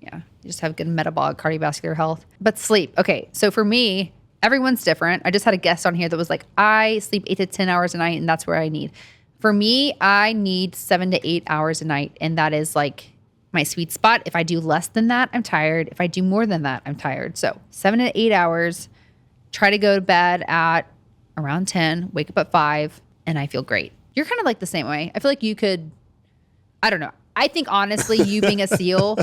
Yeah. You just have good metabolic cardiovascular health. But sleep. Okay. So for me, everyone's different. I just had a guest on here that was like, I sleep 8 to 10 hours a night and that's where I need. For me, I need 7 to 8 hours a night. And that is like my sweet spot. If I do less than that, I'm tired. If I do more than that, I'm tired. So 7 to 8 hours, try to go to bed at around 10, wake up at 5, and I feel great. You're kind of like the same way. I feel like you could, I don't know. I think honestly, you being a SEAL,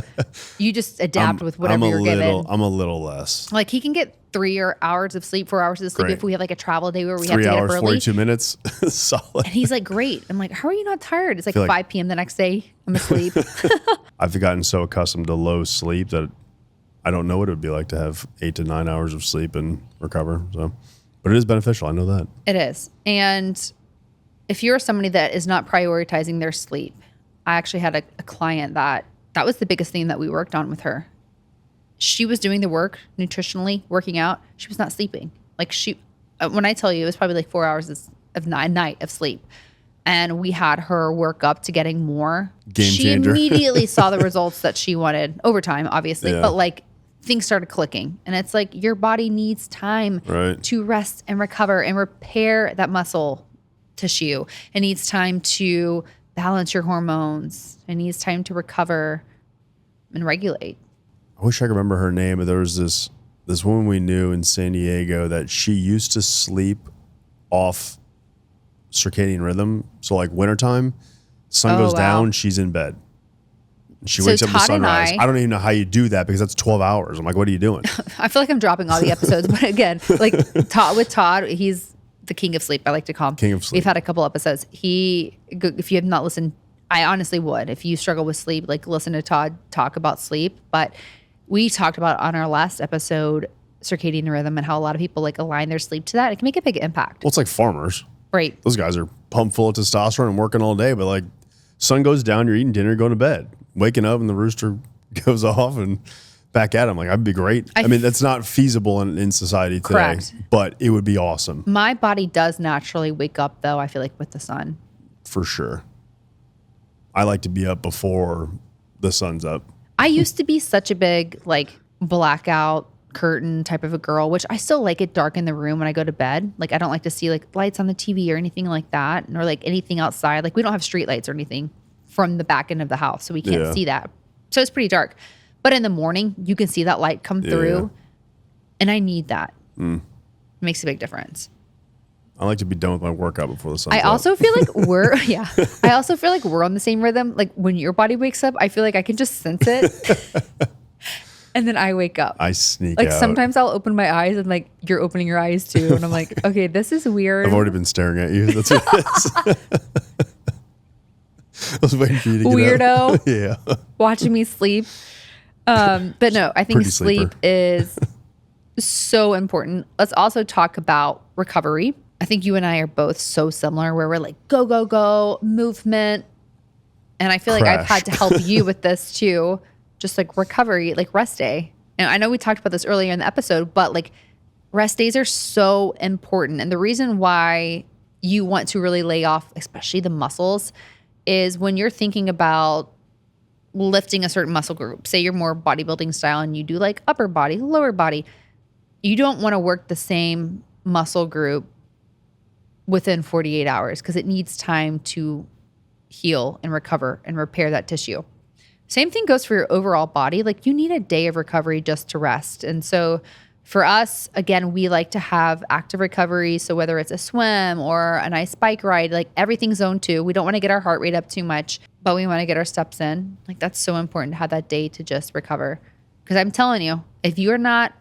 you just adapt with whatever you're given. I'm a little less. Like he can get 3 hours of sleep, 4 hours of sleep. Great. If we have like a travel day where we have to 3 get up hours, early. 42 minutes, solid. And he's like, great. I'm like, how are you not tired? It's like feel like- 5 p.m. the next day. I'm asleep. I've gotten so accustomed to low sleep that I don't know what it would be like to have 8 to 9 hours of sleep and recover. So, but it is beneficial. I know that. It is. And if you're somebody that is not prioritizing their sleep, I actually had a client that was the biggest thing that we worked on with her. She was doing the work nutritionally, working out. She was not sleeping. Like when I tell you, it was probably like 4 hours of night of sleep. And we had her work up to getting more. Game she changer. immediately saw the results that she wanted over time, obviously. Yeah. But like things started clicking. And it's like your body needs time Right. to rest and recover and repair that muscle tissue. It needs time to balance your hormones. It needs time to recover and regulate. I wish I could remember her name, but there was this woman we knew in San Diego that she used to sleep off circadian rhythm. So like wintertime, sun Oh, goes wow. down, she's in bed. She So wakes up to Todd and sunrise. I I don't even know how you do that because that's 12 hours. I'm like, what are you doing? I feel like I'm dropping all the episodes, but again, like with Todd, he's the king of sleep. I like to call him. King of sleep. We've had a couple episodes. If you have not listened, I honestly would. If you struggle with sleep, like listen to Todd talk about sleep. But we talked about on our last episode circadian rhythm and how a lot of people like align their sleep to that. It can make a big impact. Well, it's like farmers. Right. Those guys are pumped full of testosterone and working all day, but like sun goes down, you're eating dinner, going to bed, waking up and the rooster goes off and back at him. Like I'd be great. I mean, that's not feasible in society today, Correct. but it would be awesome My body does naturally wake up though, I feel like with the sun. for sure. I like to be up before the sun's up. I used to be such a big like blackout curtain type of a girl, which I still like it dark in the room when I go to bed. Like I don't like to see like lights on the TV or anything like that, or like anything outside. Like we don't have street lights or anything from the back end of the house, so we can't Yeah. see that. So it's pretty dark. But in the morning, you can see that light come through, and I need that. It makes a big difference. I like to be done with my workout before the sun's I up. also feel like I also feel like we're on the same rhythm. Like when your body wakes up, I feel like I can just sense it. And then I wake up. I sneak Like out. sometimes I'll open my eyes and like you're opening your eyes too. And I'm like, okay, this is weird. I've already been staring at you. That's what it is. I was waiting for you to get Weirdo. up. Yeah. Watching me sleep. But no, I think Pretty sleep sleeper. is so important. Let's also talk about recovery. I think you and I are both so similar where we're like, go, go, go, movement. And I feel like I've had Crash. to help you with this too. Just like recovery, like rest day. And I know we talked about this earlier in the episode, but like rest days are so important. And the reason why you want to really lay off, especially the muscles, is when you're thinking about lifting a certain muscle group. Say you're more bodybuilding style and you do like upper body, lower body. You don't want to work the same muscle group within 48 hours because it needs time to heal and recover and repair that tissue. Same thing goes for your overall body. Like you need a day of recovery just to rest. And so for us, again, we like to have active recovery. So whether it's a swim or a nice bike ride, like everything's zone 2. We don't want to get our heart rate up too much, but we want to get our steps in. Like that's so important to have that day to just recover. Because I'm telling you, if you're not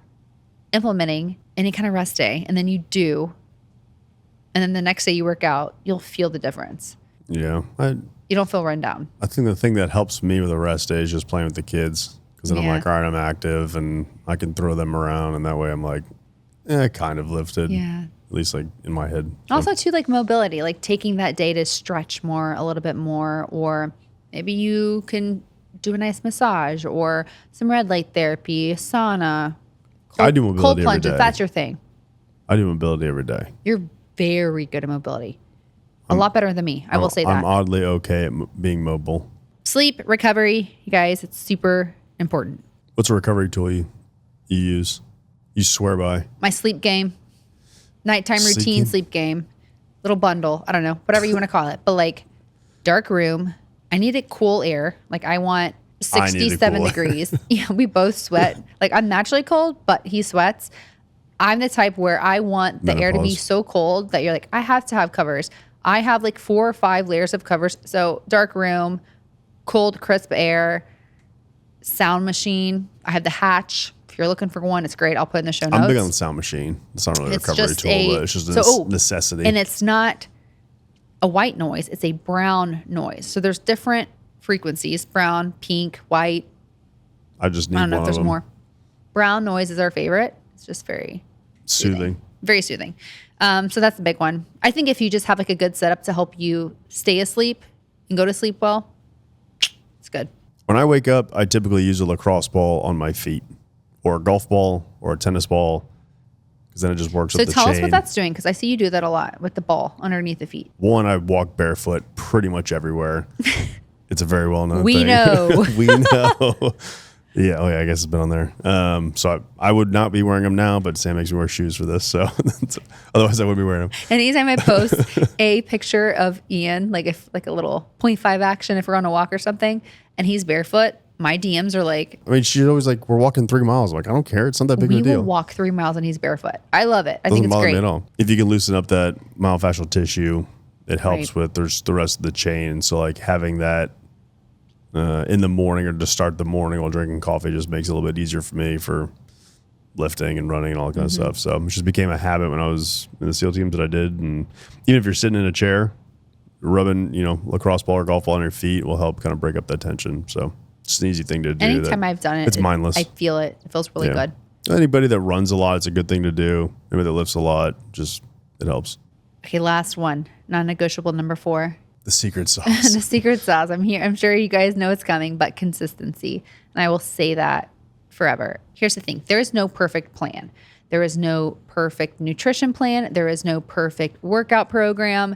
implementing any kind of rest day and then you do, and then the next day you work out, you'll feel the difference. Yeah. You don't feel run down. I think the thing that helps me with a rest day is just playing with the kids. Because then I'm Yeah. like, all right, I'm active and I can throw them around. And that way I'm like, kind of lifted. Yeah. At least like in my head. So, Also, too, like mobility, like taking that day to stretch more, a little bit more, or maybe you can do a nice massage or some red light therapy, sauna, I do mobility cold every plunges. day. That's your thing. I do mobility every day. You're very good at mobility. A lot better than me. I will say that. I'm oddly okay at being mobile. Sleep, recovery, you guys, it's super important. What's a recovery tool you use? You swear by? My sleep game, nighttime routine, sleep game, little bundle. I don't know, whatever you want to call it. But like dark room, I needed cool air. Like I want 67 degrees. Yeah, we both sweat. Like I'm naturally cold, but he sweats. I'm the type where I want the air to be so cold that you're like, I have to have covers. I have like 4 or 5 layers of covers. So dark room, cold, crisp air, sound machine. I have the Hatch. If you're looking for one, it's great. I'll put in the show notes. I'm big on the sound machine. It's not really a recovery tool, but it's just a necessity. And it's not a white noise. It's a brown noise. So there's different frequencies, brown, pink, white. I just need one of them. I don't know if there's more. Brown noise is our favorite. It's just very soothing. Very soothing. So that's the big one. I think if you just have like a good setup to help you stay asleep and go to sleep well, it's good. When I wake up, I typically use a lacrosse ball on my feet or a golf ball or a tennis ball because then it just works with the chain. So tell us what that's doing because I see you do that a lot with the ball underneath the feet. One, I walk barefoot pretty much everywhere. It's a very well-known thing. We know. We know. Yeah, I guess it's been on there. So I would not be wearing them now, but Sam makes me wear shoes for this. So otherwise I would be wearing them. And anytime I post a picture of Ian, like if like a little 0.5 action, if we're on a walk or something, and he's barefoot, my DMs are like. I mean, she's always like, we're walking 3 miles. I'm like, I don't care. It's not that big of a deal. We will walk 3 miles and he's barefoot. I love it. I think it's great. Doesn't bother me at all. If you can loosen up that myofascial tissue, it helps with there's the rest of the chain. So like having that in the morning or to start the morning while drinking coffee just makes it a little bit easier for me for lifting and running and all that kind of stuff. So it just became a habit when I was in the SEAL teams that I did. And even if you're sitting in a chair, rubbing, lacrosse ball or golf ball on your feet will help kind of break up that tension. So it's an easy thing to do. Anytime I've done it, it's mindless. I feel it. It feels really good. Anybody that runs a lot, it's a good thing to do. Anybody that lifts a lot, it helps. Okay, last one. Non-negotiable number 4. The secret sauce. The secret sauce. I'm here. I'm sure you guys know it's coming, but consistency. And I will say that forever. Here's the thing. There is no perfect plan. There is no perfect nutrition plan. There is no perfect workout program.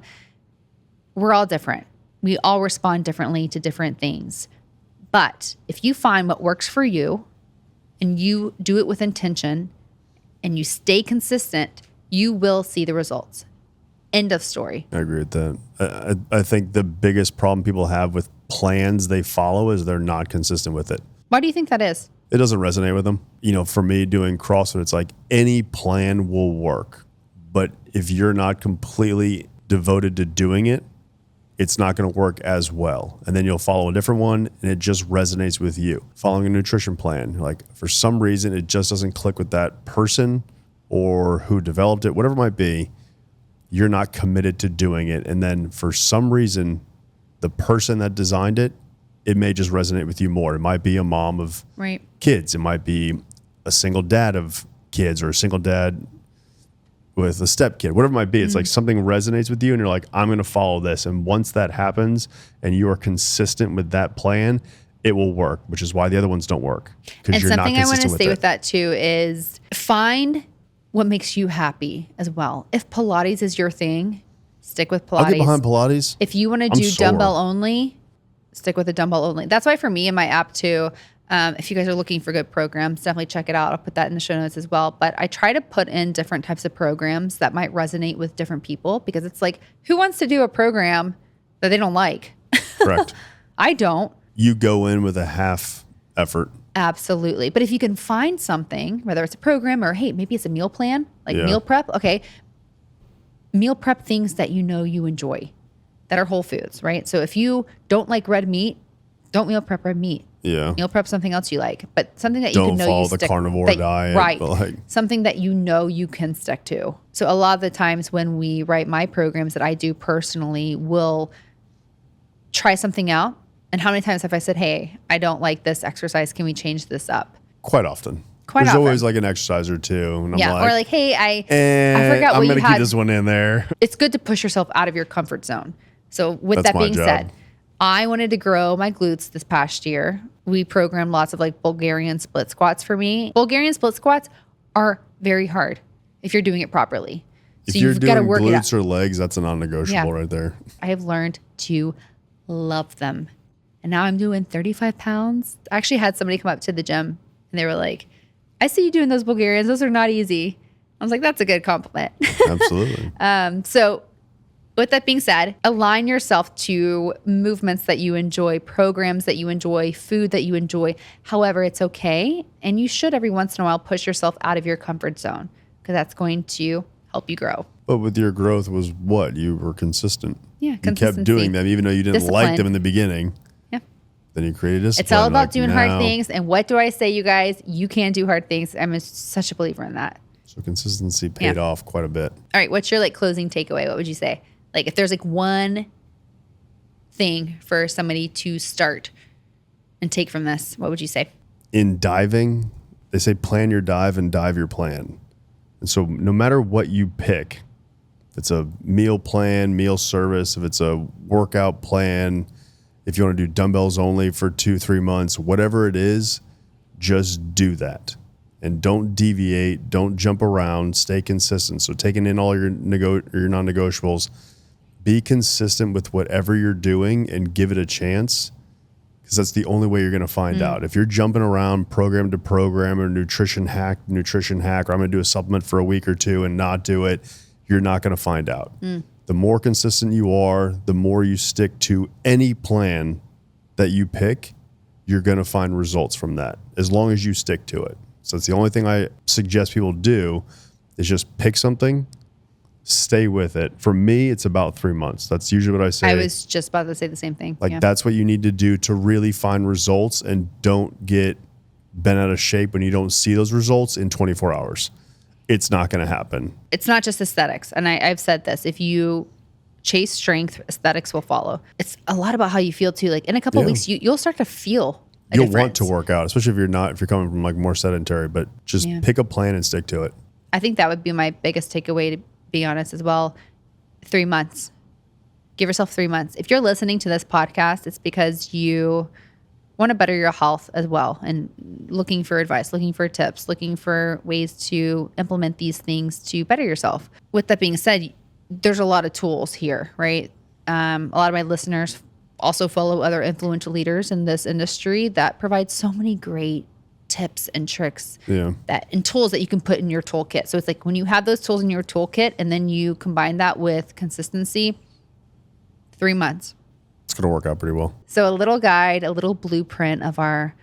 We're all different. We all respond differently to different things. But if you find what works for you and you do it with intention and you stay consistent, you will see the results. End of story. I agree with that. I think the biggest problem people have with plans they follow is they're not consistent with it. Why do you think that is? It doesn't resonate with them. For me doing CrossFit, it's like any plan will work. But if you're not completely devoted to doing it, it's not going to work as well. And then you'll follow a different one and it just resonates with you. Following a nutrition plan, like for some reason, it just doesn't click with that person or who developed it, whatever it might be. You're not committed to doing it. And then for some reason, the person that designed it, it may just resonate with you more. It might be a mom of kids. It might be a single dad of kids or a single dad with a step kid, whatever it might be. It's like something resonates with you and you're like, I'm going to follow this. And once that happens and you are consistent with that plan, it will work, which is why the other ones don't work. And something I want to say with that too is find what makes you happy as well. If Pilates is your thing, stick with Pilates. I'll get behind Pilates. If you want to do dumbbell only, stick with the dumbbell only. That's why for me in my app too, if you guys are looking for good programs, definitely check it out. I'll put that in the show notes as well. But I try to put in different types of programs that might resonate with different people because it's like, who wants to do a program that they don't like? Correct. I don't. You go in with a half effort. Absolutely. But if you can find something, whether it's a program or, hey, maybe it's a meal plan, like meal prep. Okay. Meal prep things that you enjoy that are whole foods, right? So if you don't like red meat, don't meal prep red meat. Yeah. Meal prep something else you like, but something that you don't can know follow you the stick, carnivore diet. Right. But something that you can stick to. So a lot of the times when we write my programs that I do personally, we'll try something out. And how many times have I said, hey, I don't like this exercise. Can we change this up? Quite often. There's always like an exercise or two. And I'm or like, hey, I forgot what you had. I'm going to keep this one in there. It's good to push yourself out of your comfort zone. So with that being said, I wanted to grow my glutes this past year. We programmed lots of like Bulgarian split squats for me. Bulgarian split squats are very hard if you're doing it properly. If So you're you've doing got to work it out. glutes or legs, that's a non-negotiable right there. I have learned to love them. And now I'm doing 35 pounds. I actually had somebody come up to the gym and they were like, I see you doing those Bulgarians. Those are not easy. I was like, that's a good compliment. Absolutely. So with that being said, align yourself to movements that you enjoy, programs that you enjoy, food that you enjoy. However, it's okay. And you should every once in a while push yourself out of your comfort zone because that's going to help you grow. But with your growth was what? You were consistent. Yeah, You consistency. kept doing them even though you didn't like Discipline. them in the beginning. Yeah. Then you created discipline. It's all about like, doing now- hard things. And what do I say, you guys? You can do hard things. I'm such a believer in that. So consistency paid off quite a bit. All right. What's your like closing takeaway? What would you say? Like if there's like one thing for somebody to start and take from this, what would you say? In diving, they say plan your dive and dive your plan. And so no matter what you pick, if it's a meal plan, meal service, if it's a workout plan, if you want to do dumbbells only for 2-3 months, whatever it is, just do that. And don't deviate, don't jump around, stay consistent. So taking in all your non-negotiables, be consistent with whatever you're doing and give it a chance, because that's the only way you're going to find out. If you're jumping around program to program or nutrition hack, or I'm going to do a supplement for a week or two and not do it, you're not going to find out. The more consistent you are, the more you stick to any plan that you pick, you're going to find results from that as long as you stick to it. So that's the only thing I suggest people do is just pick something, stay with it. For me, it's about 3 months. That's usually what I say. I was just about to say the same thing. Like that's what you need to do to really find results and don't get bent out of shape when you don't see those results in 24 hours. It's not going to happen. It's not just aesthetics. And I've said this, if you chase strength, aesthetics will follow. It's a lot about how you feel too. Like in a couple of weeks, you'll start to feel a You'll difference. want to work out, especially if you're coming from like more sedentary, but just pick a plan and stick to it. I think that would be my biggest takeaway, to be honest, as well. 3 months. Give yourself 3 months. If you're listening to this podcast, it's because you want to better your health as well and looking for advice, looking for tips, looking for ways to implement these things to better yourself. With that being said, there's a lot of tools here, right? A lot of my listeners also follow other influential leaders in this industry that provide so many great tips and tricks and tools that you can put in your toolkit. So it's like when you have those tools in your toolkit and then you combine that with consistency, 3 months. It's going to work out pretty well. So a little guide, a little blueprint of our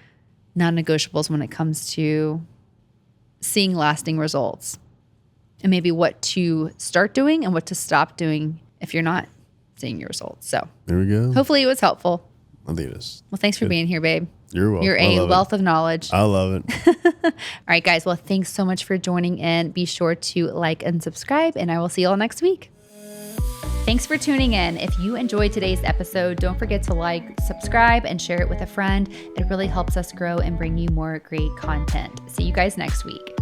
non-negotiables when it comes to seeing lasting results and maybe what to start doing and what to stop doing if you're not seeing your results. So there we go. Hopefully it was helpful. I think it is. Well, thanks for being here, babe. You're welcome. You're a wealth of knowledge. I love it. All right, guys. Well, thanks so much for joining in. Be sure to like and subscribe, and I will see you all next week. Thanks for tuning in. If you enjoyed today's episode, don't forget to like, subscribe, and share it with a friend. It really helps us grow and bring you more great content. See you guys next week.